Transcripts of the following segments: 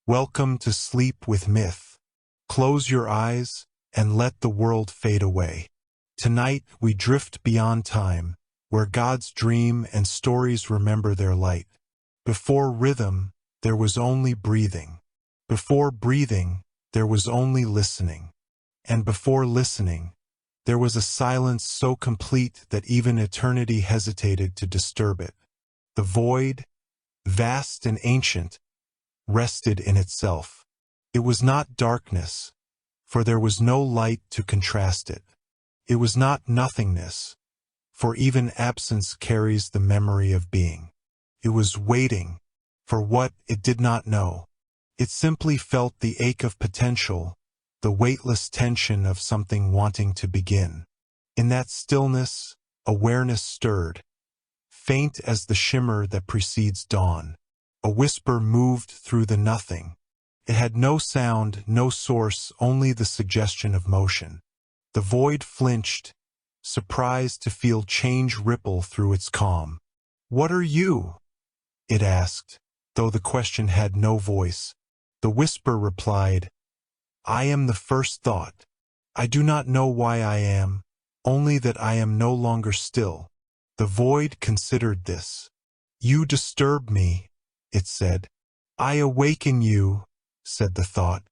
Welcome to Sleep with Myth. Close your eyes and let the world fade away. Tonight we drift beyond time, where gods dream and stories remember their light. Before rhythm, there was only breathing. Before breathing, there was only listening. And before listening, there was a silence so complete that even eternity hesitated to disturb it. The void, vast and ancient, rested in itself. It was not darkness, for there was no light to contrast it. It was not nothingness, for even absence carries the memory of being. It was waiting for what it did not know. It simply felt the ache of potential, the weightless tension of something wanting to begin. In that stillness, awareness stirred, faint as the shimmer that precedes dawn. A whisper moved through the nothing. It had no sound, no source, only the suggestion of motion. The void flinched, surprised to feel change ripple through its calm. "What are you?" it asked, though the question had no voice. The whisper replied, "I am the first thought. I do not know why I am, only that I am no longer still." The void considered this. "You disturb me," it said. "I awaken you," said the thought.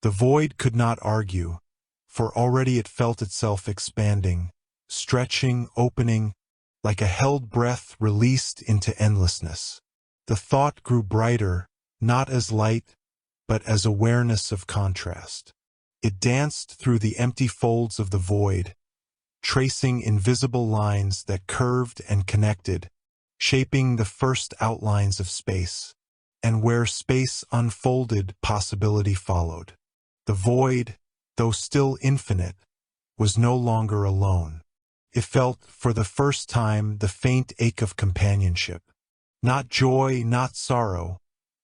The void could not argue, for already it felt itself expanding, stretching, opening, like a held breath released into endlessness. The thought grew brighter, not as light, but as awareness of contrast. It danced through the empty folds of the void, tracing invisible lines that curved and connected, shaping the first outlines of space. And where space unfolded, possibility followed. The void, though still infinite, was no longer alone. It felt, for the first time, the faint ache of companionship. Not joy, not sorrow,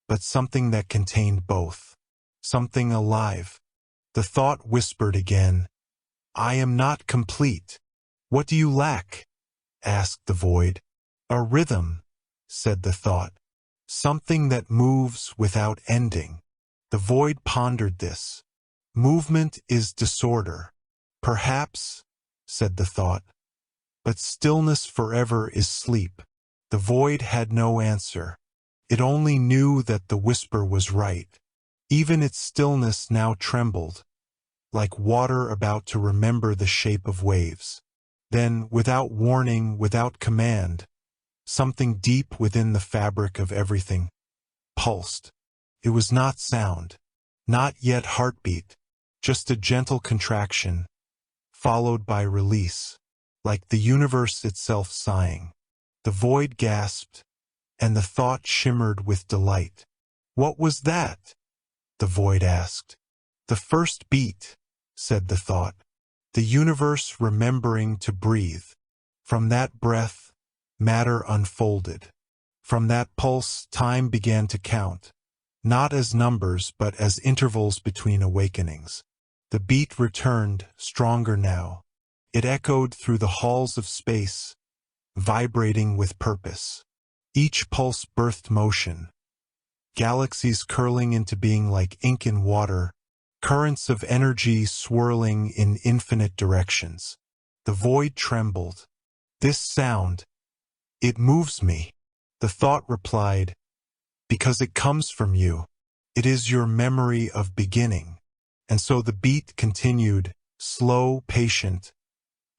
but something that contained both. Something alive. The thought whispered again, "I am not complete." "What do you lack?" asked the void. "A rhythm," said the thought. "Something that moves without ending." The void pondered this. "Movement is disorder." "Perhaps," said the thought. "But stillness forever is sleep." The void had no answer. It only knew that the whisper was right. Even its stillness now trembled, like water about to remember the shape of waves. Then, without warning, without command, something deep within the fabric of everything pulsed. It was not sound, not yet heartbeat, just a gentle contraction, followed by release, like the universe itself sighing. The void gasped, and the thought shimmered with delight. "What was that?" the void asked. "The first beat," said the thought. "The universe remembering to breathe." From that breath, matter unfolded. From that pulse, time began to count, not as numbers but as intervals between awakenings. The beat returned, stronger now. It echoed through the halls of space, vibrating with purpose. Each pulse birthed motion, galaxies curling into being like ink in water, currents of energy swirling in infinite directions. The void trembled. "This sound, it moves me." The thought replied, "Because it comes from you. It is your memory of beginning." And so the beat continued, slow, patient,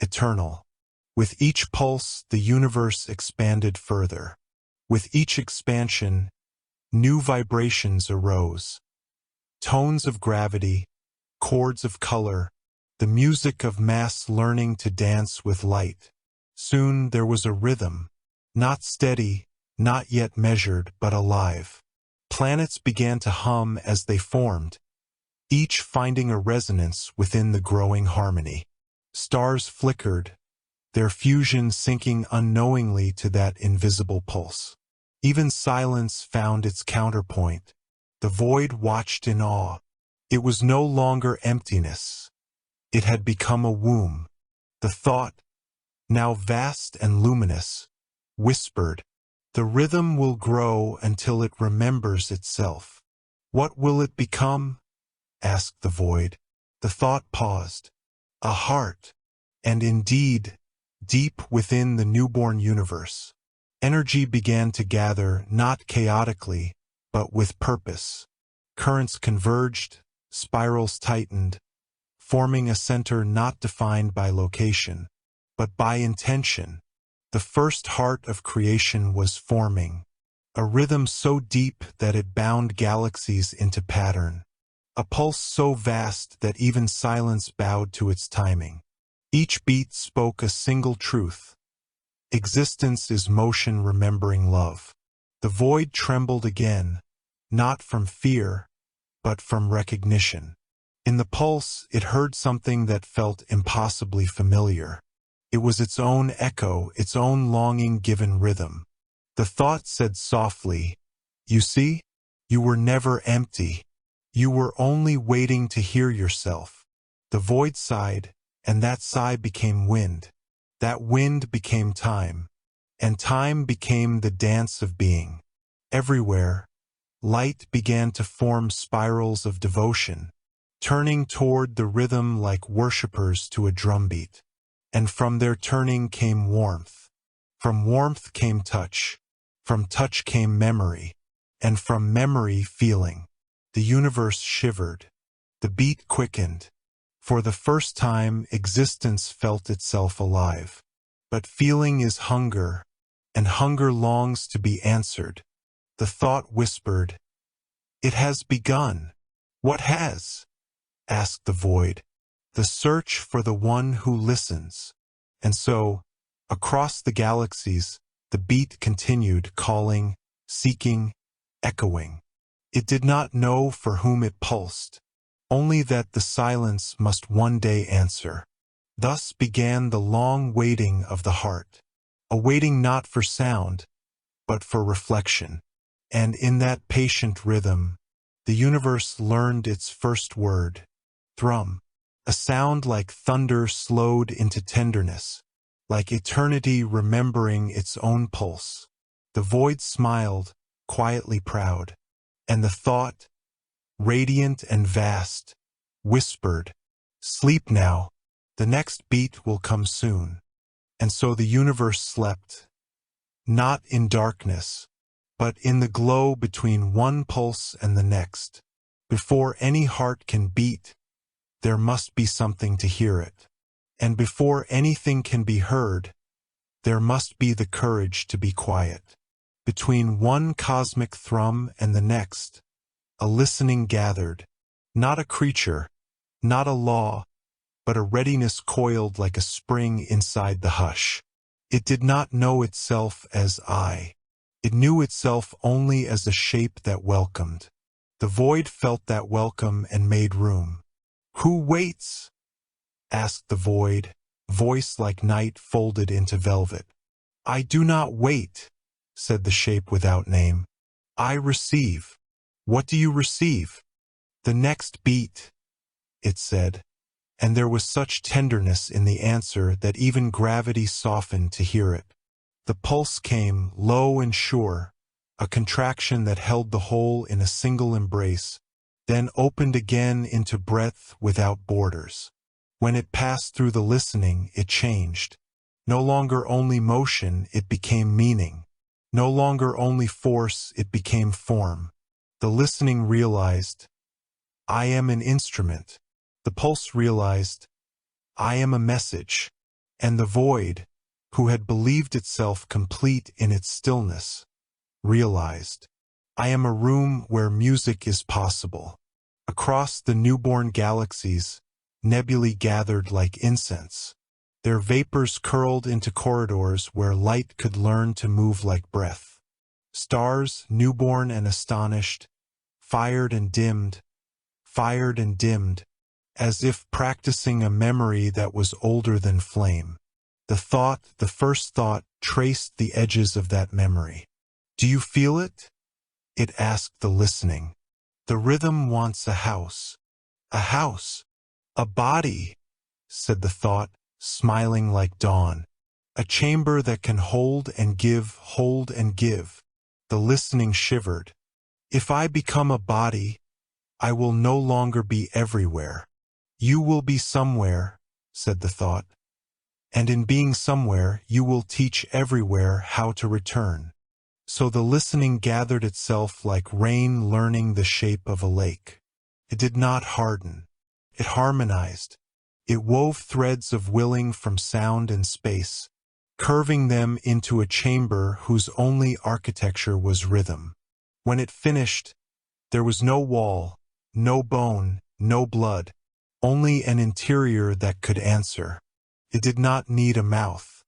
eternal. With each pulse, the universe expanded further. With each expansion, new vibrations arose. Tones of gravity, chords of color, the music of mass learning to dance with light. Soon there was a rhythm, not steady, not yet measured, but alive. Planets began to hum as they formed, each finding a resonance within the growing harmony. Stars flickered, their fusion sinking unknowingly to that invisible pulse. Even silence found its counterpoint. The void watched in awe. It was no longer emptiness. It had become a womb. The thought, now vast and luminous, whispered, "The rhythm will grow until it remembers itself." What will it become? Asked the void. The thought paused. A heart. And indeed, deep within the newborn universe, energy began to gather not chaotically, but with purpose. Currents converged, spirals tightened, forming a center not defined by location, but by intention. The first heart of creation was forming, a rhythm so deep that it bound galaxies into pattern, a pulse so vast that even silence bowed to its timing. Each beat spoke a single truth. Existence is motion remembering love. The void trembled again, not from fear, but from recognition. In the pulse, it heard something that felt impossibly familiar. It was its own echo, its own longing given rhythm. The thought said softly, "You see? You were never empty. You were only waiting to hear yourself." The void sighed, and that sigh became wind. That wind became time. And time became the dance of being. Everywhere, light began to form spirals of devotion, turning toward the rhythm like worshippers to a drumbeat. And from their turning came warmth. From warmth came touch. From touch came memory. And from memory feeling. The universe shivered. The beat quickened. For the first time, existence felt itself alive. But feeling is hunger, and hunger longs to be answered. The thought whispered, "It has begun." "What has?" asked the void. "The search for the one who listens." And so, across the galaxies, the beat continued, calling, seeking, echoing. It did not know for whom it pulsed, only that the silence must one day answer. Thus began the long waiting of the heart, a waiting not for sound, but for reflection. And in that patient rhythm, the universe learned its first word, thrum, a sound like thunder slowed into tenderness, like eternity remembering its own pulse. The void smiled, quietly proud, and the thought, radiant and vast, whispered, "Sleep now. The next beat will come soon." And so the universe slept, not in darkness, but in the glow between one pulse and the next. Before any heart can beat, there must be something to hear it. And before anything can be heard, there must be the courage to be quiet. Between one cosmic thrum and the next, a listening gathered, not a creature, not a law, but a readiness coiled like a spring inside the hush. It did not know itself as I. It knew itself only as a shape that welcomed. The void felt that welcome and made room. "Who waits?" asked the void, voice like night folded into velvet. "I do not wait," said the shape without name. "I receive." "What do you receive?" "The next beat," it said. And there was such tenderness in the answer that even gravity softened to hear it. The pulse came, low and sure, a contraction that held the whole in a single embrace, then opened again into breadth without borders. When it passed through the listening, it changed. No longer only motion, it became meaning. No longer only force, it became form. The listening realized, "I am an instrument." The pulse realized, "I am a message." And the void, who had believed itself complete in its stillness, realized, "I am a room where music is possible." Across the newborn galaxies, nebulae gathered like incense. Their vapors curled into corridors where light could learn to move like breath. Stars, newborn and astonished, fired and dimmed, as if practicing a memory that was older than flame. The first thought, traced the edges of that memory. "Do you feel it?" it asked the listening. "The rhythm wants a house." "A house? A body," said the thought, smiling like dawn. "A chamber that can hold and give, hold and give." The listening shivered. "If I become a body, I will no longer be everywhere. You will be somewhere, said the thought. And in being somewhere, you will teach everywhere how to return. So the listening gathered itself like rain learning the shape of a lake. It did not harden. It harmonized. It wove threads of willing from sound and space, curving them into a chamber whose only architecture was rhythm. When it finished, there was no wall, no bone, no blood, only an interior that could answer. It did not need a mouth.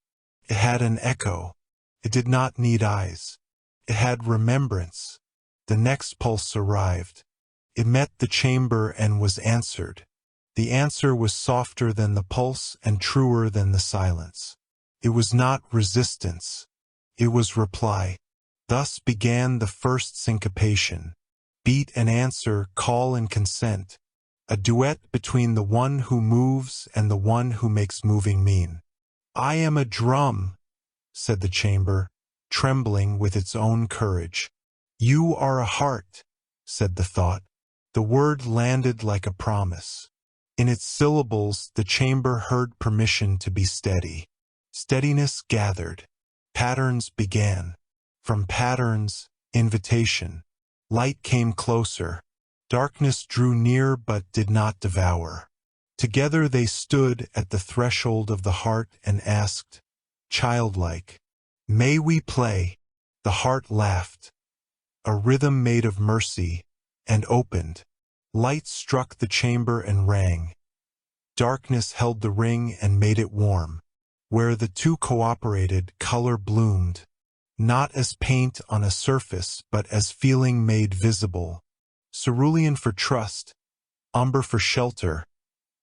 It had an echo. It did not need eyes. It had remembrance. The next pulse arrived. It met the chamber and was answered. The answer was softer than the pulse and truer than the silence. It was not resistance. It was reply. Thus began the first syncopation. Beat and answer, call and consent. A duet between the one who moves and the one who makes moving mean. I am a drum, said the chamber, trembling with its own courage. You are a heart, said the thought. The word landed like a promise. In its syllables, the chamber heard permission to be steady. Steadiness gathered. Patterns began. From patterns, invitation. Light came closer. Darkness drew near but did not devour. Together they stood at the threshold of the heart and asked, childlike, may we play? The heart laughed. A rhythm made of mercy, and opened. Light struck the chamber and rang. Darkness held the ring and made it warm. Where the two cooperated, color bloomed, not as paint on a surface but as feeling made visible. Cerulean for trust, umber for shelter,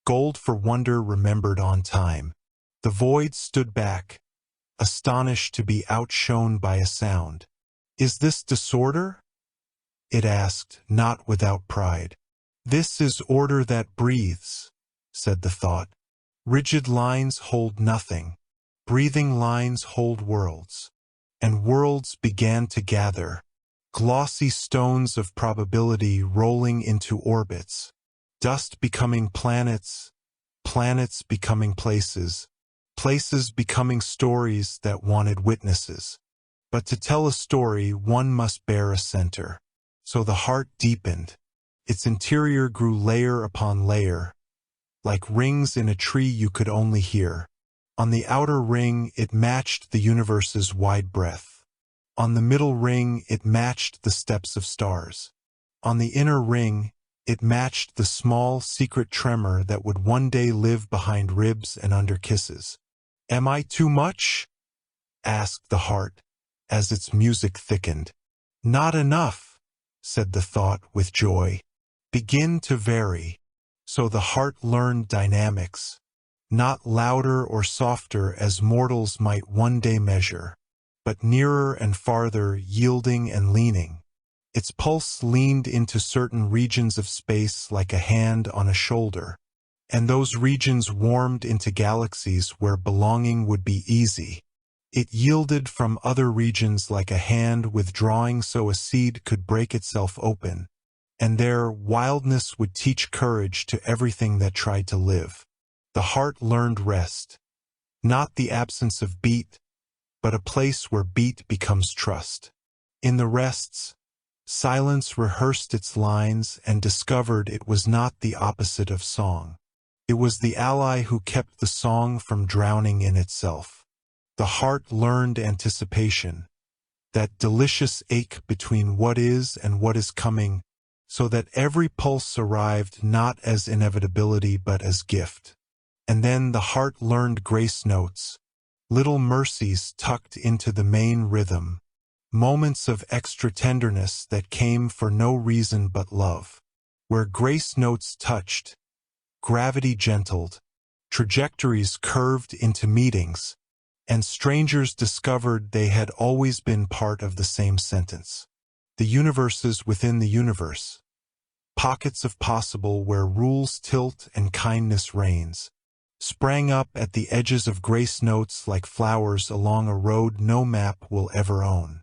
gold for wonder remembered on time. The void stood back, astonished to be outshone by a sound. Is this disorder? It asked, not without pride. This is order that breathes, said the thought. Rigid lines hold nothing. Breathing lines hold worlds. And worlds began to gather. Glossy stones of probability rolling into orbits. Dust becoming planets. Planets becoming places. Places becoming stories that wanted witnesses. But to tell a story, one must bear a center. So the heart deepened. Its interior grew layer upon layer, like rings in a tree you could only hear. On the outer ring, it matched the universe's wide breadth. On the middle ring, it matched the steps of stars. On the inner ring, it matched the small, secret tremor that would one day live behind ribs and under kisses. Am I too much? Asked the heart, as its music thickened. Not enough, said the thought with joy. Begin to vary. So the heart learned dynamics, not louder or softer as mortals might one day measure, but nearer and farther, yielding and leaning. Its pulse leaned into certain regions of space like a hand on a shoulder, and those regions warmed into galaxies where belonging would be easy. It yielded from other regions like a hand withdrawing so a seed could break itself open, and there wildness would teach courage to everything that tried to live. The heart learned rest, not the absence of beat, but a place where beat becomes trust. In the rests, silence rehearsed its lines and discovered it was not the opposite of song. It was the ally who kept the song from drowning in itself. The heart learned anticipation, that delicious ache between what is and what is coming, so that every pulse arrived not as inevitability but as gift. And then the heart learned grace notes, little mercies tucked into the main rhythm, moments of extra tenderness that came for no reason but love. Where grace notes touched, gravity gentled, trajectories curved into meetings, and strangers discovered they had always been part of the same sentence. The universes within the universe, pockets of possible where rules tilt and kindness reigns, sprang up at the edges of grace notes like flowers along a road no map will ever own.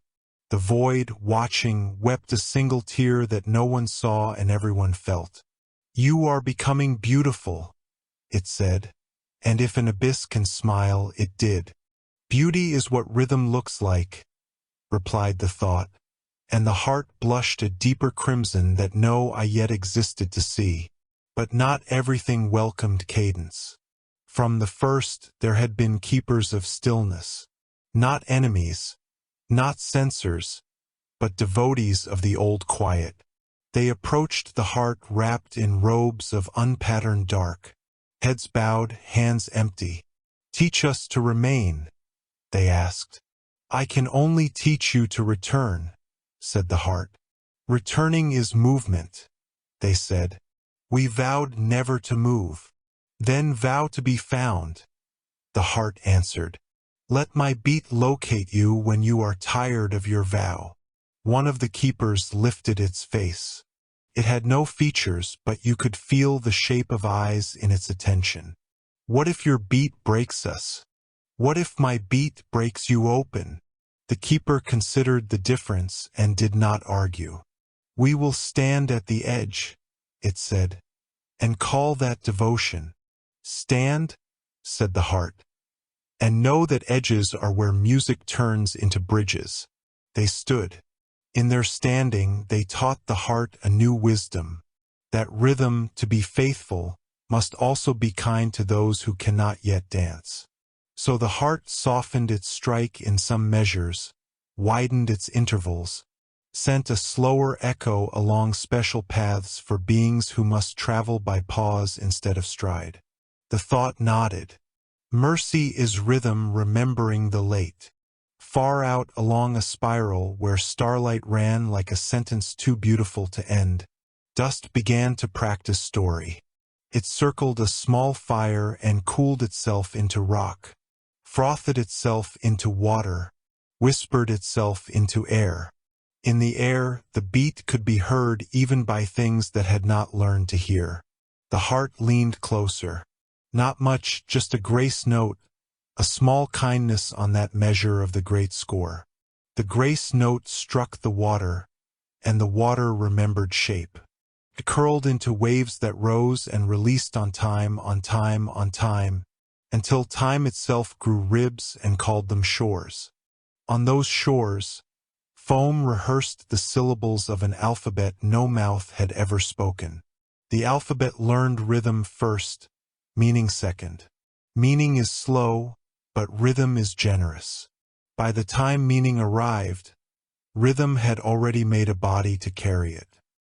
The void, watching, wept a single tear that no one saw and everyone felt. "You are becoming beautiful," it said, and if an abyss can smile, it did. "Beauty is what rhythm looks like," replied the thought, and the heart blushed a deeper crimson that no eye yet existed to see. But not everything welcomed cadence. From the first there had been keepers of stillness, not enemies, not censors, but devotees of the old quiet. They approached the heart wrapped in robes of unpatterned dark, heads bowed, hands empty. "Teach us to remain," they asked. "I can only teach you to return," said the heart. "Returning is movement," they said. "We vowed never to move." "Then vow to be found," the heart answered. "Let my beat locate you when you are tired of your vow." One of the keepers lifted its face. It had no features, but you could feel the shape of eyes in its attention. "What if your beat breaks us? What if my beat breaks you open?" The keeper considered the difference and did not argue. "We will stand at the edge," it said, "and call that devotion." "Stand," said the heart, "and know that edges are where music turns into bridges." They stood. In their standing, they taught the heart a new wisdom, that rhythm, to be faithful, must also be kind to those who cannot yet dance. So the heart softened its strike in some measures, widened its intervals, sent a slower echo along special paths for beings who must travel by pause instead of stride. The thought nodded. Mercy is rhythm remembering the late. Far out along a spiral where starlight ran like a sentence too beautiful to end, dust began to practice story. It circled a small fire and cooled itself into rock, frothed itself into water, whispered itself into air. In the air, the beat could be heard even by things that had not learned to hear. The heart leaned closer. Not much, just a grace note, a small kindness on that measure of the great score. The grace note struck the water, and the water remembered shape. It curled into waves that rose and released on time, on time, on time, until time itself grew ribs and called them shores. On those shores, foam rehearsed the syllables of an alphabet no mouth had ever spoken. The alphabet learned rhythm first, meaning second. Meaning is slow, but rhythm is generous. By the time meaning arrived, rhythm had already made a body to carry it.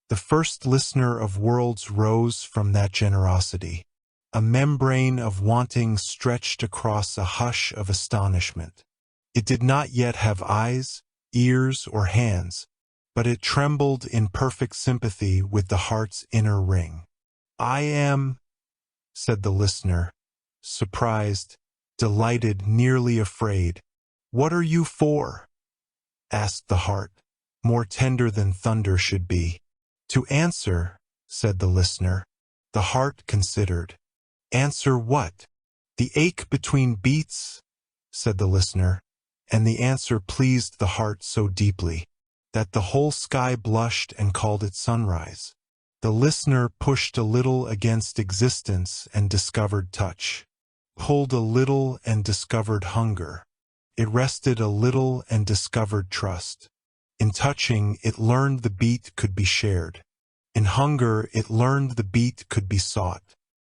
The first listener of worlds rose from that generosity. A membrane of wanting stretched across a hush of astonishment. It did not yet have eyes, ears, or hands, but it trembled in perfect sympathy with the heart's inner ring. "I am," said the listener, surprised, delighted, nearly afraid. "What are you for?" asked the heart, more tender than thunder should be. "To answer," said the listener. The heart considered. "Answer what?" "The ache between beats," said the listener, and the answer pleased the heart so deeply that the whole sky blushed and called it sunrise. The listener pushed a little against existence and discovered touch, pulled a little and discovered hunger. It rested a little and discovered trust. In touching, it learned the beat could be shared. In hunger, it learned the beat could be sought.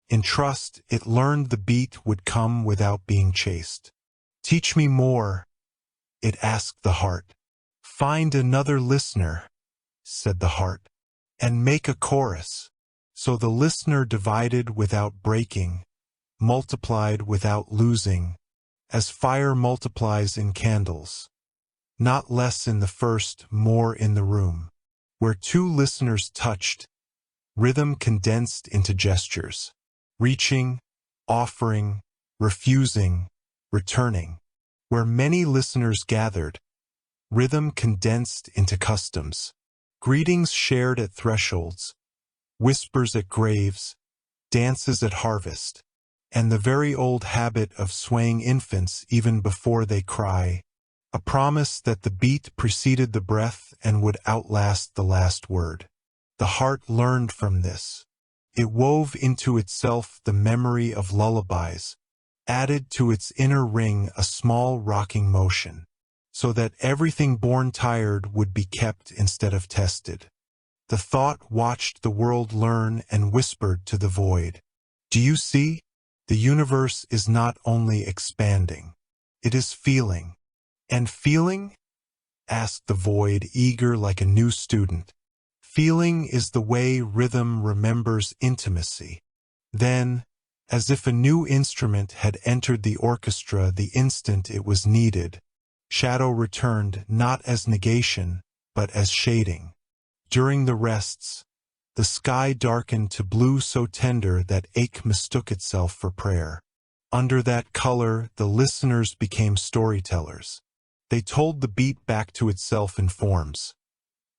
In trust, it learned the beat would come without being chased. "Teach me more," it asked the heart. "Find another listener," said the heart, "and make a chorus." So the listener divided without breaking, multiplied without losing, as fire multiplies in candles. Not less in the first, more in the room. Where two listeners touched, rhythm condensed into gestures. Reaching, offering, refusing, returning. Where many listeners gathered, rhythm condensed into customs. Greetings shared at thresholds, whispers at graves, dances at harvest, and the very old habit of swaying infants even before they cry, a promise that the beat preceded the breath and would outlast the last word. The heart learned from this. It wove into itself the memory of lullabies, added to its inner ring a small rocking motion, so that everything born tired would be kept instead of tested. The thought watched the world learn and whispered to the void, "Do you see? The universe is not only expanding, it is feeling." "And feeling?" asked the void, eager like a new student. "Feeling is the way rhythm remembers intimacy." Then, as if a new instrument had entered the orchestra the instant it was needed, shadow returned not as negation, but as shading. During the rests, the sky darkened to blue so tender that ache mistook itself for prayer. Under that color, the listeners became storytellers. They told the beat back to itself in forms: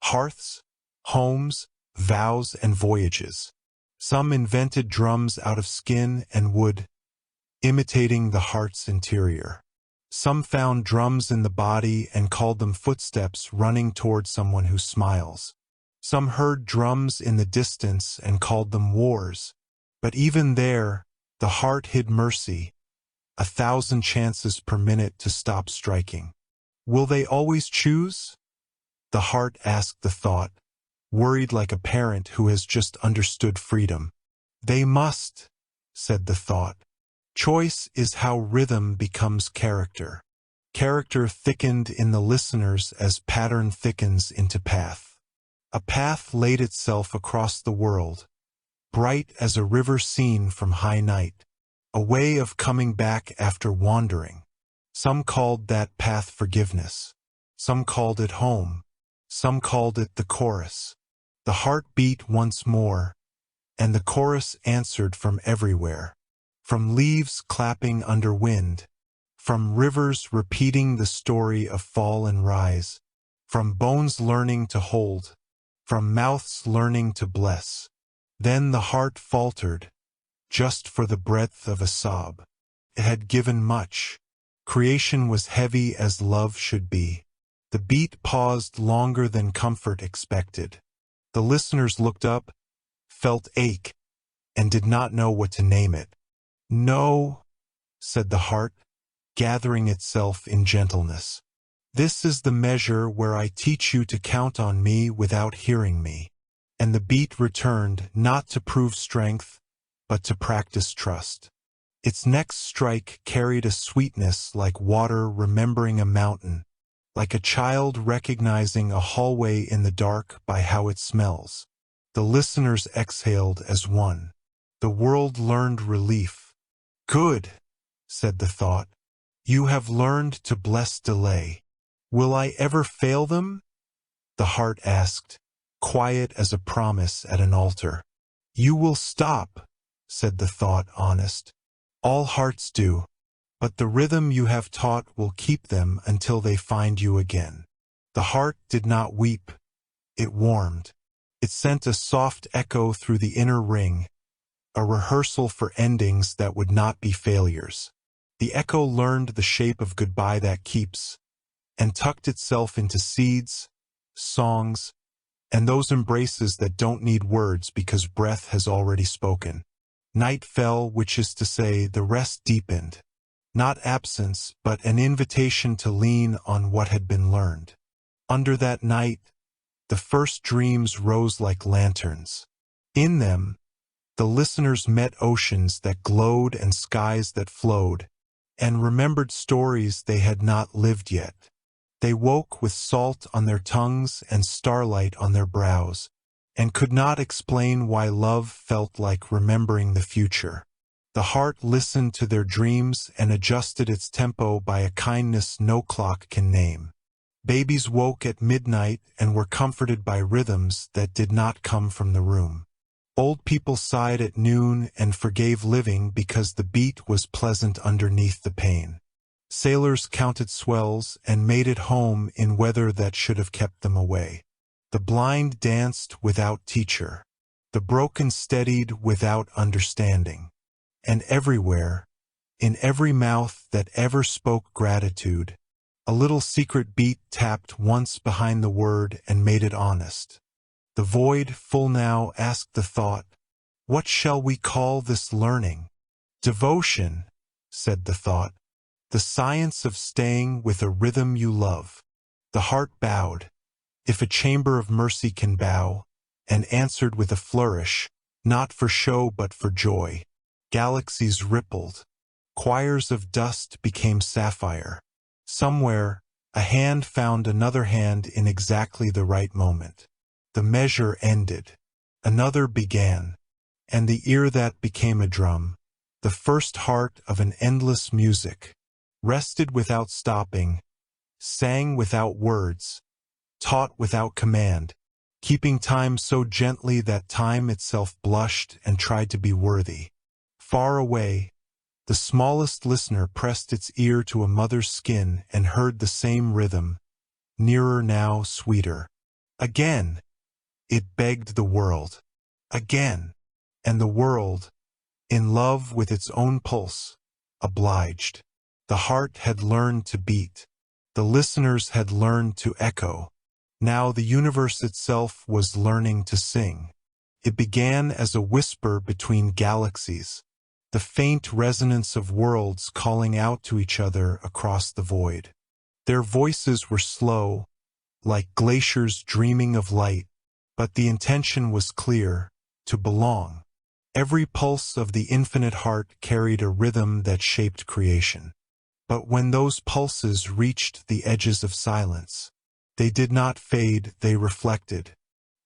hearths, homes, vows, and voyages. Some invented drums out of skin and wood, imitating the heart's interior. Some found drums in the body and called them footsteps running toward someone who smiles. Some heard drums in the distance and called them wars. But even there, the heart hid mercy, 1,000 chances per minute to stop striking. Will they always choose? The heart asked the thought, worried like a parent who has just understood freedom. They must, said the thought. Choice is how rhythm becomes character. Character thickened in the listeners as pattern thickens into path. A path laid itself across the world, bright as a river seen from high night, a way of coming back after wandering. Some called that path forgiveness. Some called it home. Some called it the chorus. The heart beat once more, and the chorus answered from everywhere. From leaves clapping under wind, from rivers repeating the story of fall and rise, from bones learning to hold, from mouths learning to bless. Then the heart faltered, just for the breadth of a sob. It had given much. Creation was heavy as love should be. The beat paused longer than comfort expected. The listeners looked up, felt ache, and did not know what to name it. No, said the heart, gathering itself in gentleness. This is the measure where I teach you to count on me without hearing me. And the beat returned, not to prove strength, but to practice trust. Its next strike carried a sweetness like water remembering a mountain, like a child recognizing a hallway in the dark by how it smells. The listeners exhaled as one. The world learned relief. Good, said the thought. You have learned to bless delay. Will I ever fail them? The heart asked, quiet as a promise at an altar. You will stop, said the thought, honest. All hearts do, but the rhythm you have taught will keep them until they find you again. The heart did not weep. It warmed. It sent a soft echo through the inner ring, a rehearsal for endings that would not be failures. The echo learned the shape of goodbye that keeps, and tucked itself into seeds, songs, and those embraces that don't need words because breath has already spoken. Night fell, which is to say the rest deepened. Not absence, but an invitation to lean on what had been learned. Under that night, the first dreams rose like lanterns. In them, the listeners met oceans that glowed and skies that flowed, and remembered stories they had not lived yet. They woke with salt on their tongues and starlight on their brows, and could not explain why love felt like remembering the future. The heart listened to their dreams and adjusted its tempo by a kindness no clock can name. Babies woke at midnight and were comforted by rhythms that did not come from the room. Old people sighed at noon and forgave living because the beat was pleasant underneath the pain. Sailors counted swells and made it home in weather that should have kept them away. The blind danced without teacher. The broken steadied without understanding. And everywhere, in every mouth that ever spoke gratitude, A little secret beat tapped once behind the word and made it honest. The void, full now, asked the thought, "What shall we call this learning?" "Devotion," said the thought. "The science of staying with a rhythm you love." The heart bowed, if a chamber of mercy can bow, and answered with a flourish, not for show but for joy. Galaxies rippled. Choirs of dust became sapphire. Somewhere, a hand found another hand in exactly the right moment. The measure ended. Another began. And the ear that became a drum, the first heart of an endless music, rested without stopping, sang without words, taught without command, keeping time so gently that time itself blushed and tried to be worthy. Far away, the smallest listener pressed its ear to a mother's skin and heard the same rhythm, nearer now, sweeter. Again, it begged the world. Again, and the world, in love with its own pulse, obliged. The heart had learned to beat. The listeners had learned to echo. Now the universe itself was learning to sing. It began as a whisper between galaxies, the faint resonance of worlds calling out to each other across the void. Their voices were slow, like glaciers dreaming of light, but the intention was clear, to belong. Every pulse of the infinite heart carried a rhythm that shaped creation. But when those pulses reached the edges of silence, they did not fade, they reflected.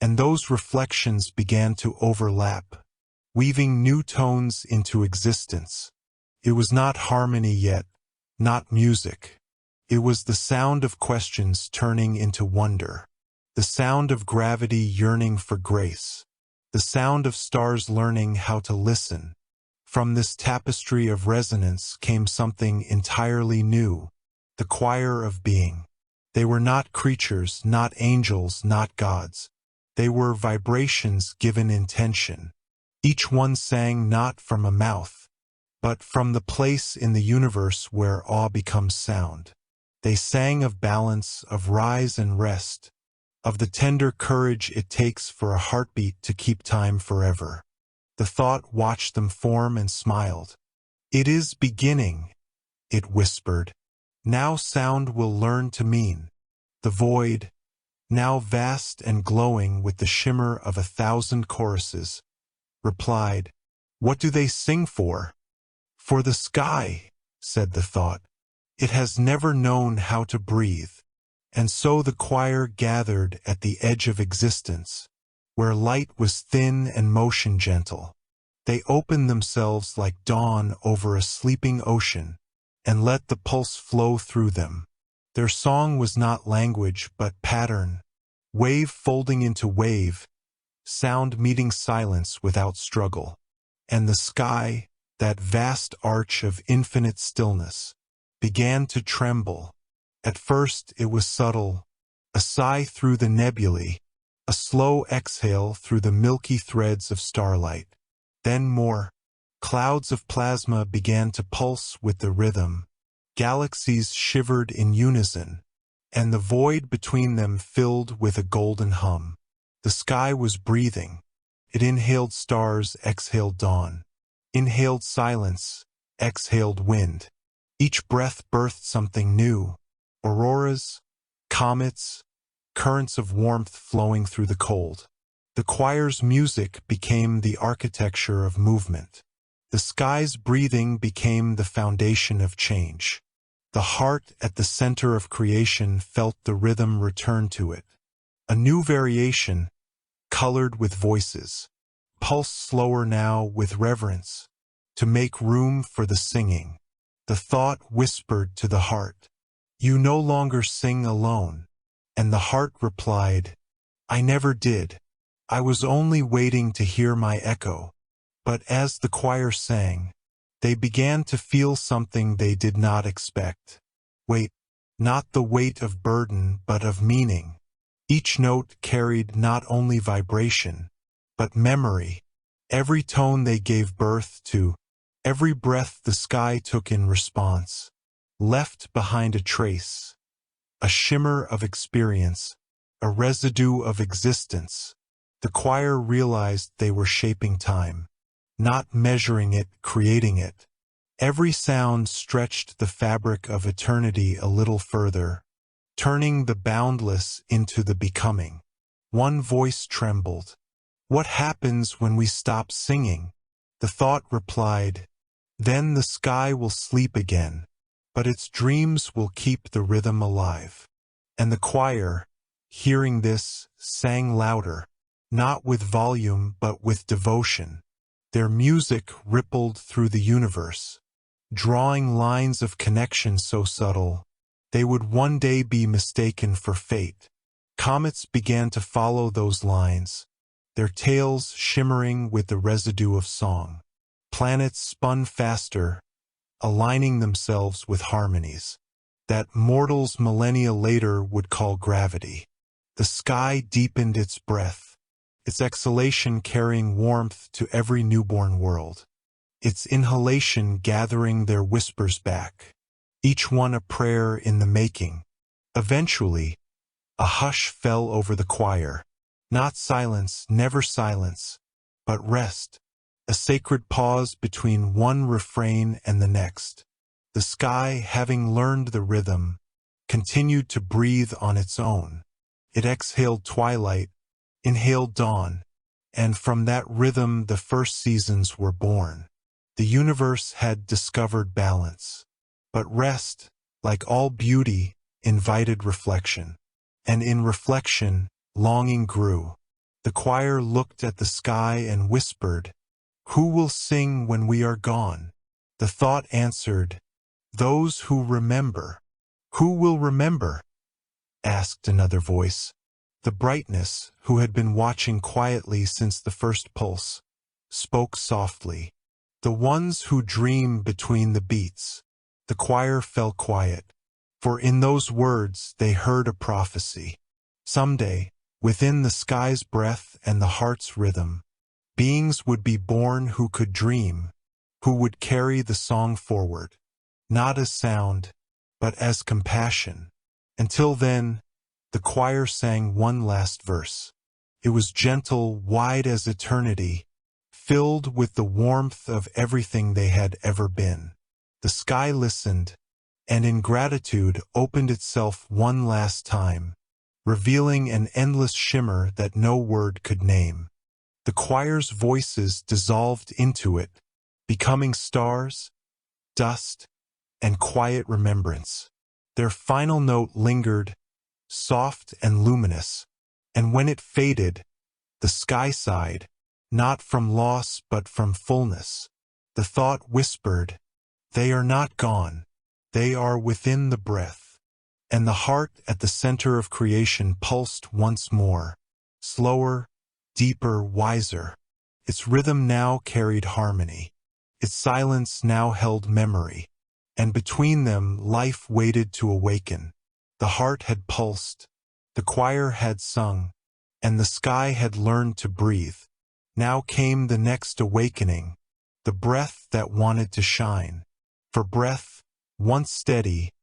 And those reflections began to overlap, weaving new tones into existence. It was not harmony yet, not music. It was the sound of questions turning into wonder, the sound of gravity yearning for grace, the sound of stars learning how to listen. From this tapestry of resonance came something entirely new, the choir of being. They were not creatures, not angels, not gods. They were vibrations given intention. Each one sang not from a mouth, but from the place in the universe where awe becomes sound. They sang of balance, of rise and rest, of the tender courage it takes for a heartbeat to keep time forever. The thought watched them form and smiled. "It is beginning," it whispered. "Now sound will learn to mean." The void, now vast and glowing with the shimmer of 1,000 choruses, replied, "What do they sing for?" "For the sky," said the thought. "It has never known how to breathe." And so the choir gathered at the edge of existence, where light was thin and motion gentle. They opened themselves like dawn over a sleeping ocean, and let the pulse flow through them. Their song was not language but pattern, wave folding into wave, sound meeting silence without struggle. And the sky, that vast arch of infinite stillness, began to tremble. At first it was subtle, a sigh through the nebulae, a slow exhale through the milky threads of starlight. Then more. Clouds of plasma began to pulse with the rhythm. Galaxies shivered in unison, and the void between them filled with a golden hum. The sky was breathing. It inhaled stars, exhaled dawn. Inhaled silence, exhaled wind. Each breath birthed something new. Auroras, comets, currents of warmth flowing through the cold. The choir's music became the architecture of movement. The sky's breathing became the foundation of change. The heart at the center of creation felt the rhythm return to it. A new variation, colored with voices, pulsed slower now with reverence, to make room for the singing. The thought whispered to the heart, "You no longer sing alone." And the heart replied, "I never did. I was only waiting to hear my echo." But as the choir sang, they began to feel something they did not expect. Weight, not the weight of burden but of meaning. Each note carried not only vibration, but memory. Every tone they gave birth to, every breath the sky took in response, left behind a trace, a shimmer of experience, a residue of existence. The choir realized they were shaping time, not measuring it, creating it. Every sound stretched the fabric of eternity a little further, turning the boundless into the becoming. One voice trembled. "What happens when we stop singing?" The thought replied, "Then the sky will sleep again, but its dreams will keep the rhythm alive." And the choir, hearing this, sang louder, not with volume but with devotion. Their music rippled through the universe, drawing lines of connection so subtle, they would one day be mistaken for fate. Comets began to follow those lines, their tails shimmering with the residue of song. Planets spun faster, aligning themselves with harmonies that mortals millennia later would call gravity. The sky deepened its breath, its exhalation carrying warmth to every newborn world, its inhalation gathering their whispers back, each one a prayer in the making. Eventually, a hush fell over the choir. Not silence, never silence, but rest, a sacred pause between one refrain and the next. The sky, having learned the rhythm, continued to breathe on its own. It exhaled twilight, inhaled dawn, and from that rhythm the first seasons were born. The universe had discovered balance. But rest, like all beauty, invited reflection. And in reflection, longing grew. The choir looked at the sky and whispered, "Who will sing when we are gone?" The thought answered, "Those who remember." "Who will remember?" asked another voice. The brightness, who had been watching quietly since the first pulse, spoke softly. "The ones who dream between the beats." The choir fell quiet, for in those words they heard a prophecy. Someday, within the sky's breath and the heart's rhythm, beings would be born who could dream, who would carry the song forward, not as sound, but as compassion. Until then, the choir sang one last verse. It was gentle, wide as eternity, filled with the warmth of everything they had ever been. The sky listened, and in gratitude opened itself one last time, revealing an endless shimmer that no word could name. The choir's voices dissolved into it, becoming stars, dust, and quiet remembrance. Their final note lingered, soft and luminous, and when it faded, the sky sighed, not from loss but from fullness. The thought whispered, "They are not gone, they are within the breath." And the heart at the center of creation pulsed once more, slower, deeper, wiser. Its rhythm now carried harmony. Its silence now held memory. And between them life waited to awaken. The heart had pulsed, the choir had sung, and the sky had learned to breathe. Now came the next awakening, the breath that wanted to shine. For breath, once steady,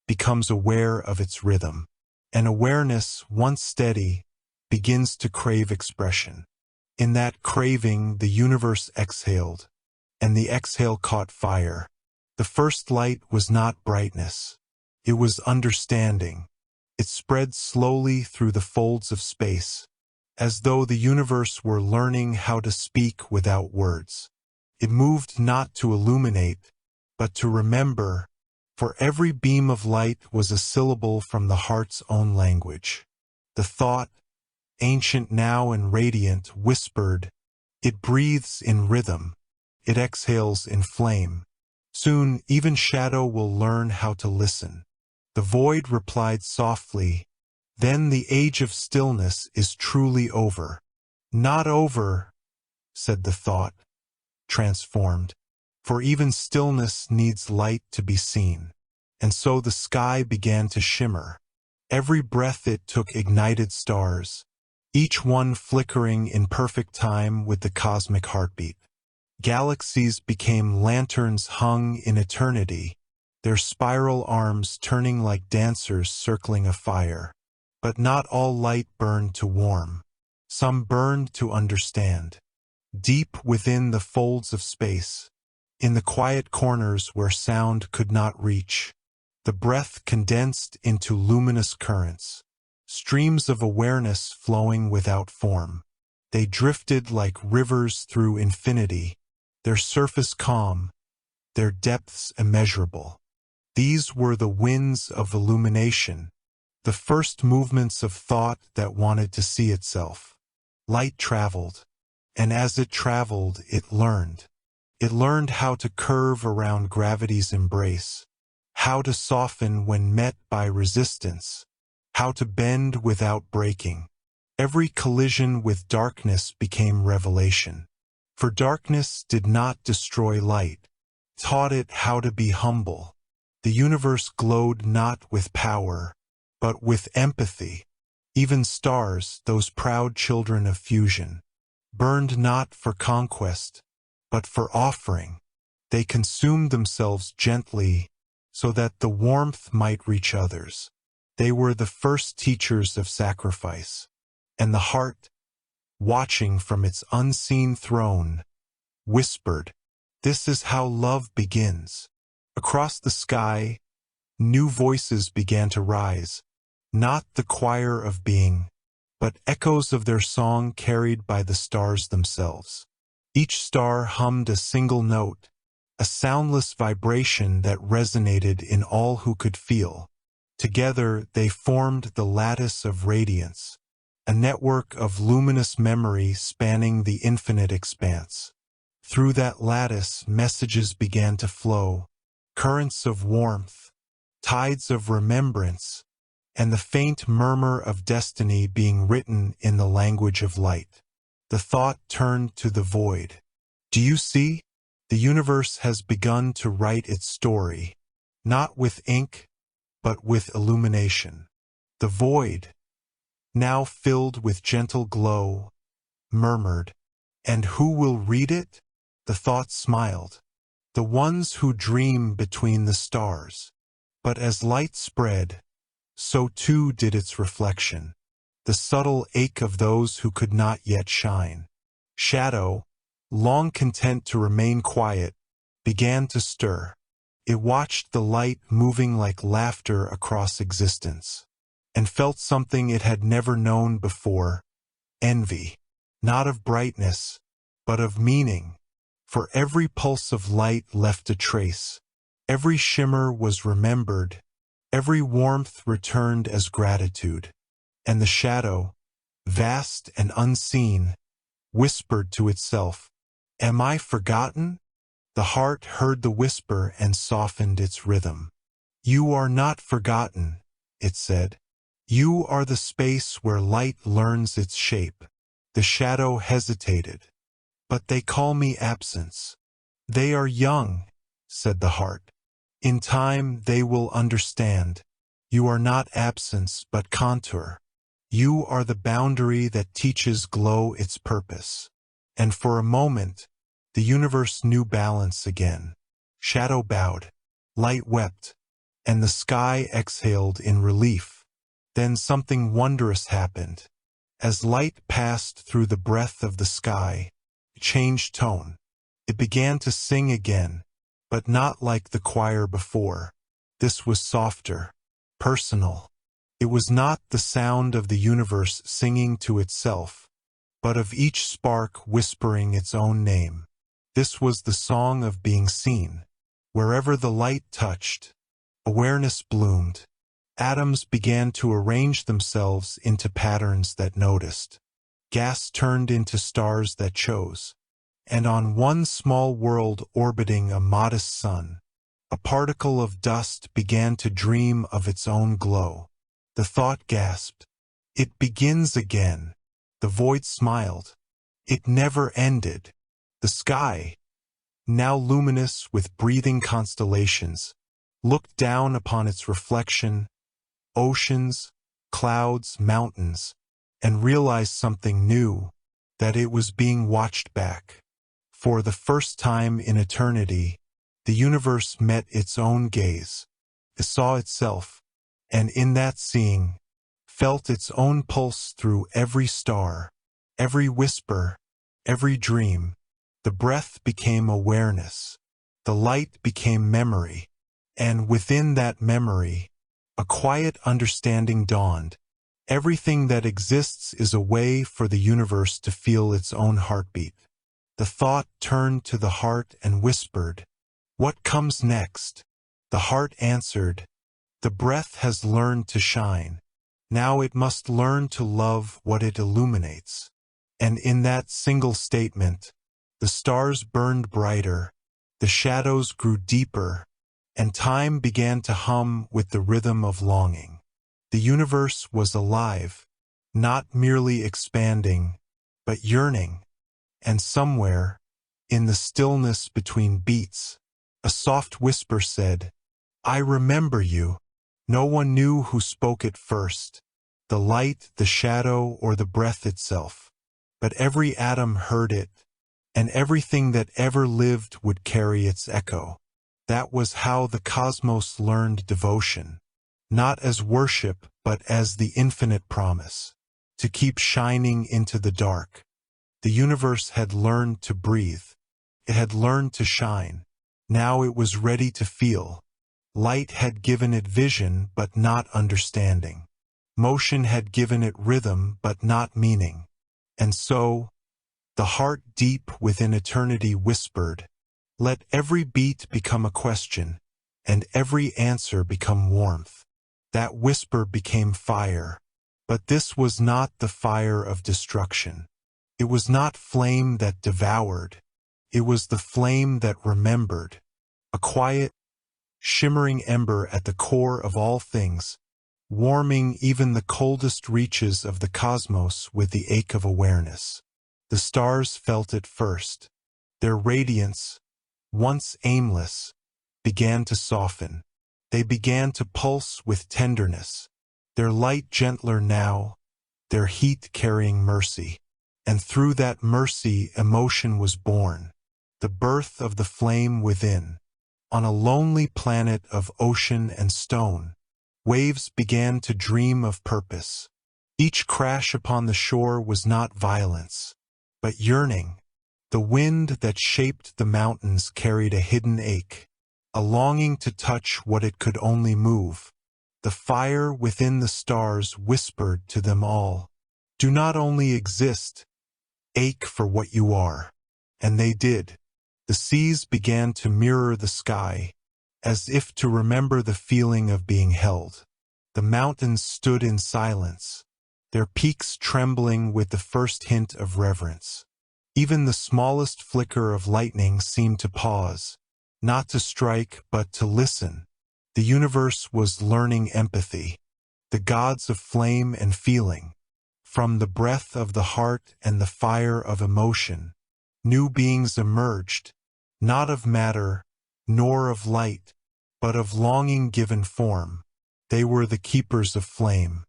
becomes aware of its rhythm. And awareness, once steady, begins to crave expression. In that craving, the universe exhaled, and the exhale caught fire. The first light was not brightness. It was understanding. It spread slowly through the folds of space, as though the universe were learning how to speak without words. It moved not to illuminate, but to remember, for every beam of light was a syllable from the heart's own language. The thought, ancient now and radiant, whispered, "It breathes in rhythm, it exhales in flame. Soon even shadow will learn how to listen." The void replied softly, "Then the age of stillness is truly over." "Not over," said the thought, transformed, "for even stillness needs light to be seen." And so the sky began to shimmer. Every breath it took ignited stars, each one flickering in perfect time with the cosmic heartbeat. Galaxies became lanterns hung in eternity, their spiral arms turning like dancers circling a fire. But not all light burned to warm. Some burned to understand. Deep within the folds of space, in the quiet corners where sound could not reach, the breath condensed into luminous currents, streams of awareness flowing without form. They drifted like rivers through infinity, their surface calm, their depths immeasurable. These were the winds of illumination, the first movements of thought that wanted to see itself. Light traveled, and as it traveled, it learned. It learned how to curve around gravity's embrace, how to soften when met by resistance, how to bend without breaking. Every collision with darkness became revelation. For darkness did not destroy light, taught it how to be humble. The universe glowed not with power, but with empathy. Even stars, those proud children of fusion, burned not for conquest, but for offering. They consumed themselves gently so that the warmth might reach others. They were the first teachers of sacrifice. And the heart, watching from its unseen throne, whispered, "This is how love begins." Across the sky, new voices began to rise, not the choir of being, but echoes of their song carried by the stars themselves. Each star hummed a single note, a soundless vibration that resonated in all who could feel. Together they formed the lattice of radiance, a network of luminous memory spanning the infinite expanse. Through that lattice, messages began to flow, currents of warmth, tides of remembrance, and the faint murmur of destiny being written in the language of light. The thought turned to the void. Do you see? The universe has begun to write its story, not with ink, but with illumination. The void, now filled with gentle glow, murmured, "And who will read it?" The thought smiled, "The ones who dream between the stars." But as light spread, so too did its reflection, the subtle ache of those who could not yet shine. Shadow, long content to remain quiet, began to stir. It watched the light moving like laughter across existence, and felt something it had never known before, envy, not of brightness, but of meaning. For every pulse of light left a trace, every shimmer was remembered, every warmth returned as gratitude. And the shadow, vast and unseen, whispered to itself, "Am I forgotten?" The heart heard the whisper and softened its rhythm. "You are not forgotten," it said. "You are the space where light learns its shape." The shadow hesitated. "But they call me absence." "They are young," said the heart. "In time they will understand. You are not absence but contour. You are the boundary that teaches glow its purpose." And for a moment, the universe knew balance again. Shadow bowed, light wept, and the sky exhaled in relief. Then something wondrous happened. As light passed through the breath of the sky, it changed tone. It began to sing again, but not like the choir before. This was softer, personal. It was not the sound of the universe singing to itself, but of each spark whispering its own name. This was the song of being seen. Wherever the light touched, awareness bloomed. Atoms began to arrange themselves into patterns that noticed. Gas turned into stars that chose. And on one small world orbiting a modest sun, a particle of dust began to dream of its own glow. The thought gasped, "It begins again." The void smiled. It never ended. The sky, now luminous with breathing constellations, looked down upon its reflection, oceans, clouds, mountains, and realized something new, that it was being watched back. For the first time in eternity, The universe met its own gaze. It saw itself, and in that seeing, felt its own pulse through every star, every whisper, every dream. The breath became awareness. The light became memory. And within that memory, a quiet understanding dawned. Everything that exists is a way for the universe to feel its own heartbeat. The thought turned to the heart and whispered, "What comes next?" The heart answered, "The breath has learned to shine. Now it must learn to love what it illuminates." And in that single statement, the stars burned brighter, the shadows grew deeper, and time began to hum with the rhythm of longing. The universe was alive, not merely expanding, but yearning. And somewhere, in the stillness between beats, a soft whisper said, "I remember you." No one knew who spoke it first, the light, the shadow, or the breath itself. But every atom heard it, and everything that ever lived would carry its echo. That was how the cosmos learned devotion, not as worship, but as the infinite promise, to keep shining into the dark. The universe had learned to breathe. It had learned to shine. Now it was ready to feel. Light had given it vision, but not understanding. Motion had given it rhythm, but not meaning. And so, the heart deep within eternity whispered, "Let every beat become a question, and every answer become warmth." That whisper became fire, but this was not the fire of destruction. It was not flame that devoured. It was the flame that remembered, a quiet, shimmering ember at the core of all things, warming even the coldest reaches of the cosmos with the ache of awareness. The stars felt it first. Their radiance, once aimless, began to soften. They began to pulse with tenderness, their light gentler now, their heat carrying mercy. And through that mercy emotion was born, the birth of the flame within. On a lonely planet of ocean and stone, waves began to dream of purpose. Each crash upon the shore was not violence, but yearning. The wind that shaped the mountains carried a hidden ache, a longing to touch what it could only move. The fire within the stars whispered to them all, "Do not only exist, ache for what you are." And they did. The seas began to mirror the sky, as if to remember the feeling of being held. The mountains stood in silence, their peaks trembling with the first hint of reverence. Even the smallest flicker of lightning seemed to pause, not to strike but to listen. The universe was learning empathy, the gods of flame and feeling. From the breath of the heart and the fire of emotion, new beings emerged, not of matter, nor of light, but of longing given form. They were the keepers of flame.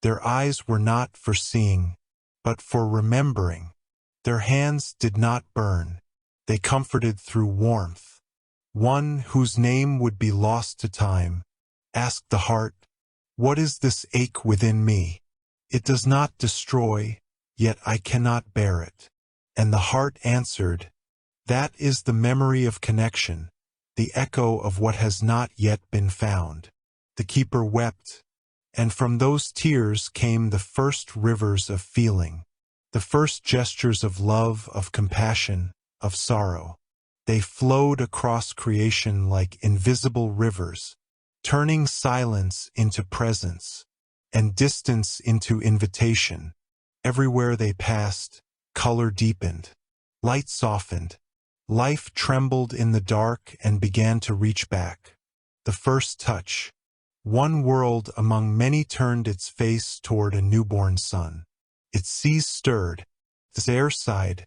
Their eyes were not for seeing, but for remembering. Their hands did not burn. They comforted through warmth. One whose name would be lost to time asked the heart, "What is this ache within me? It does not destroy, yet I cannot bear it." And the heart answered, "That is the memory of connection, the echo of what has not yet been found." The keeper wept, and from those tears came the first rivers of feeling, the first gestures of love, of compassion, of sorrow. They flowed across creation like invisible rivers, turning silence into presence, and distance into invitation. Everywhere they passed, color deepened, light softened, life trembled in the dark and began to reach back. The first touch. One world among many turned its face toward a newborn sun. Its seas stirred, its air sighed,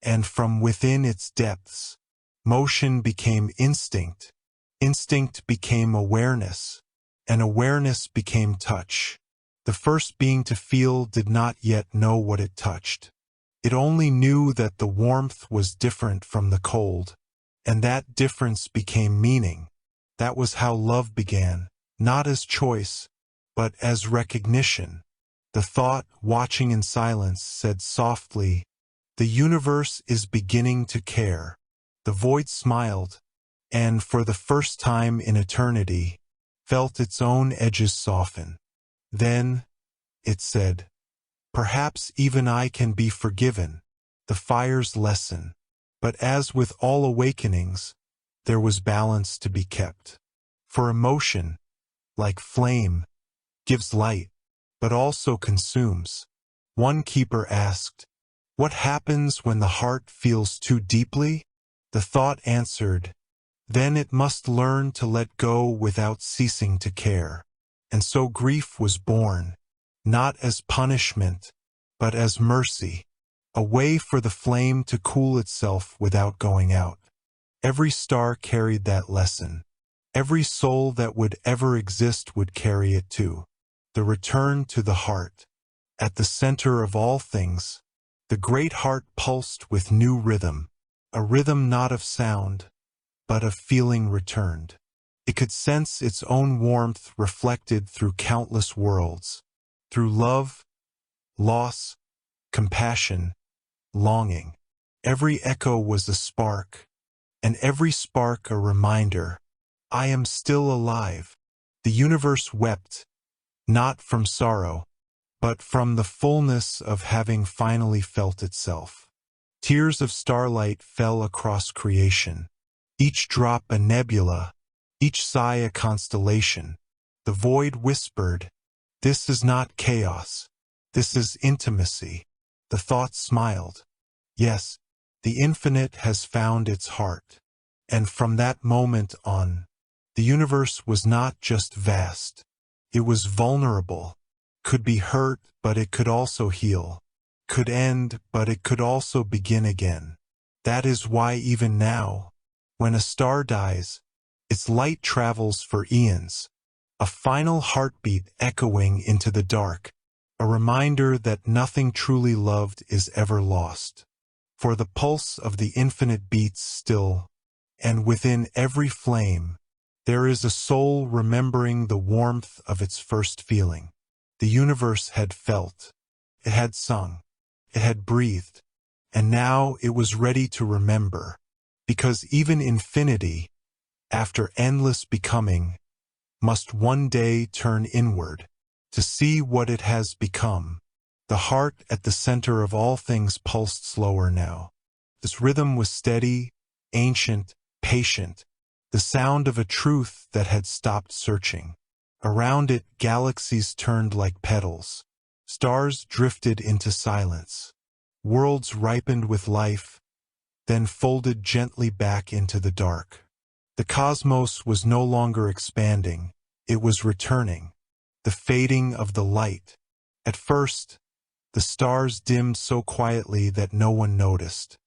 and from within its depths, motion became instinct, instinct became awareness, and awareness became touch. The first being to feel did not yet know what it touched. It only knew that the warmth was different from the cold, And that difference became meaning. That was how love began, not as choice, but as recognition. The thought, watching in silence, said softly, "The universe is beginning to care." The void smiled, and for the first time in eternity, felt its own edges soften. Then, it said, "Perhaps even I can be forgiven." The fires lessen. But as with all awakenings, there was balance to be kept. For emotion, like flame, gives light, but also consumes. One keeper asked, "What happens when the heart feels too deeply?" The thought answered, "Then it must learn to let go without ceasing to care." And so grief was born, not as punishment, but as mercy, a way for the flame to cool itself without going out. Every star carried that lesson. Every soul that would ever exist would carry it too. The return to the heart. At the center of all things, the great heart pulsed with new rhythm, a rhythm not of sound, but of feeling returned. It could sense its own warmth reflected through countless worlds, through love, loss, compassion, longing. Every echo was a spark, and every spark a reminder, "I am still alive." The universe wept, not from sorrow, but from the fullness of having finally felt itself. Tears of starlight fell across creation, each drop a nebula, each sigh a constellation. The void whispered, "This is not chaos. This is intimacy." The thought smiled. Yes, the infinite has found its heart. And from that moment on, the universe was not just vast. It was vulnerable, could be hurt, but it could also heal, could end, but it could also begin again. That is why even now, when a star dies, its light travels for eons, a final heartbeat echoing into the dark, a reminder that nothing truly loved is ever lost. For the pulse of the infinite beats still, and within every flame, there is a soul remembering the warmth of its first feeling. The universe had felt, it had sung, it had breathed, and now it was ready to remember, because even infinity, after endless becoming, must one day turn inward, to see what it has become. The heart at the center of all things pulsed slower now. This rhythm was steady, ancient, patient, the sound of a truth that had stopped searching. Around it, galaxies turned like petals. Stars drifted into silence. Worlds ripened with life, then folded gently back into the dark. The cosmos was no longer expanding, it was returning. The fading of the light. At first, the stars dimmed so quietly that no one noticed.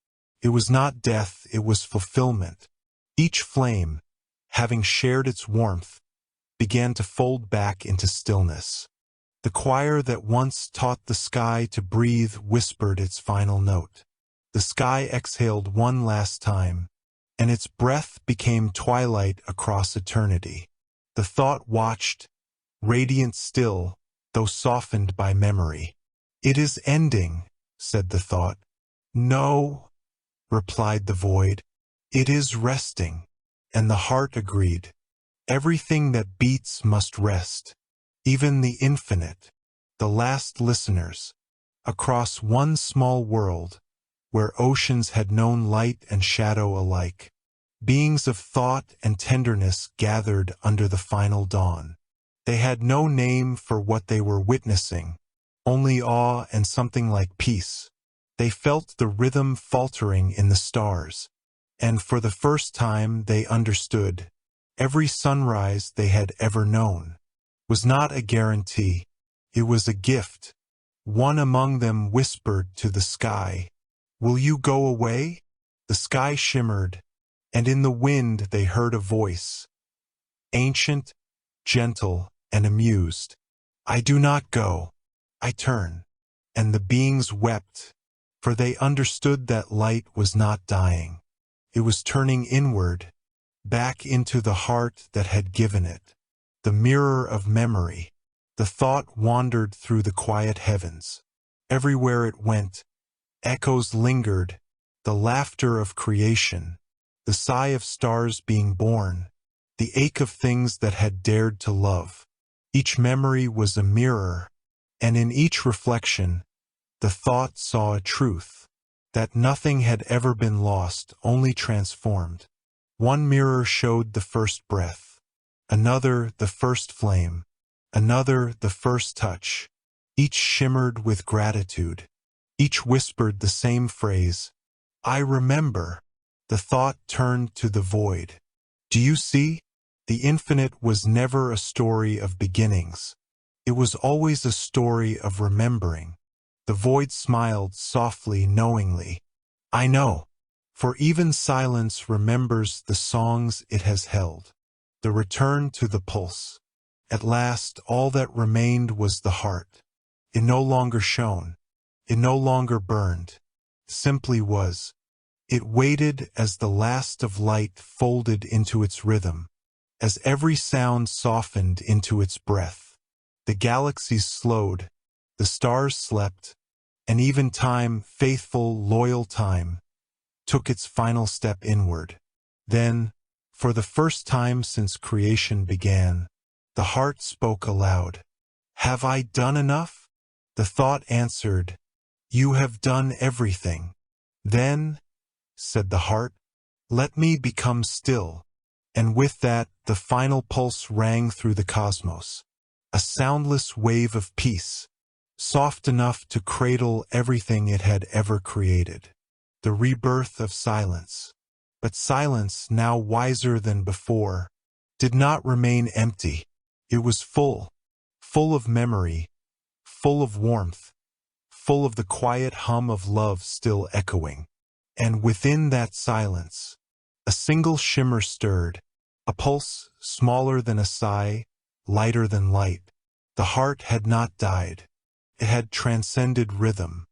It was not death, it was fulfillment. Each flame, having shared its warmth, began to fold back into stillness. The choir that once taught the sky to breathe whispered its final note. The sky exhaled one last time, and its breath became twilight across eternity. The thought watched, radiant still, though softened by memory. "It is ending," said the thought. "No," replied the void. "It is resting." And the heart agreed. Everything that beats must rest, even the infinite, the last listeners, across one small world, where oceans had known light and shadow alike. Beings of thought and tenderness gathered under the final dawn. They had no name for what they were witnessing, only awe and something like peace. They felt the rhythm faltering in the stars, and for the first time they understood. Every sunrise they had ever known was not a guarantee, it was a gift. One among them whispered to the sky, "Will you go away?" The sky shimmered, and in the wind they heard a voice, ancient, gentle, and amused. "I do not go, I turn." And the beings wept, for they understood that light was not dying. It was turning inward, back into the heart that had given it. The mirror of memory. The thought wandered through the quiet heavens. Everywhere it went, echoes lingered, the laughter of creation, the sigh of stars being born, the ache of things that had dared to love. Each memory was a mirror, and in each reflection, the thought saw a truth, that nothing had ever been lost, only transformed. One mirror showed the first breath, another the first flame, another the first touch. Each shimmered with gratitude. Each whispered the same phrase, "I remember." The thought turned to the void. Do you see? The infinite was never a story of beginnings. It was always a story of remembering. The void smiled softly, knowingly. I know, for even silence remembers the songs it has held. The return to the pulse. At last, all that remained was the heart. It no longer shone. It no longer burned. Simply was. It waited as the last of light folded into its rhythm, as every sound softened into its breath. The galaxies slowed, the stars slept, and even time, faithful, loyal time, took its final step inward. Then, for the first time since creation began, the heart spoke aloud. Have I done enough? The thought answered, You have done everything. Then, said the heart, let me become still. And with that, the final pulse rang through the cosmos, a soundless wave of peace, soft enough to cradle everything it had ever created. The rebirth of silence. But silence, now wiser than before, did not remain empty. It was full of memory, full of warmth, full of the quiet hum of love still echoing. And within that silence, a single shimmer stirred, a pulse smaller than a sigh, lighter than light. The heart had not died. It had transcended rhythm.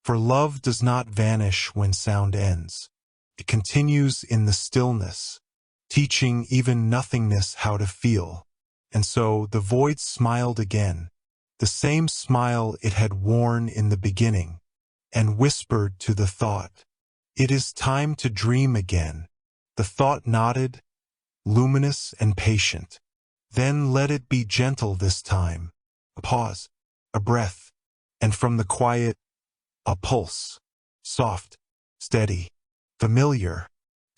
For love does not vanish when sound ends. It continues in the stillness, teaching even nothingness how to feel. And so the void smiled again, the same smile it had worn in the beginning, and whispered to the thought, It is time to dream again. The thought nodded, luminous and patient. Then let it be gentle this time. A pause, a breath, and from the quiet, a pulse. Soft, steady, familiar.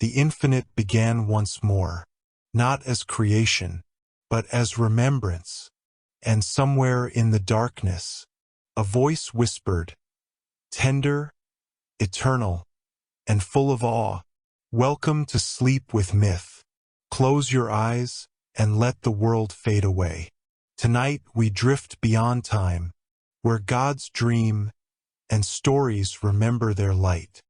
The infinite began once more, not as creation, but as remembrance. And somewhere in the darkness, a voice whispered, tender, eternal, and full of awe, welcome to sleep with myth. Close your eyes and let the world fade away. Tonight we drift beyond time, where gods dream and stories remember their light.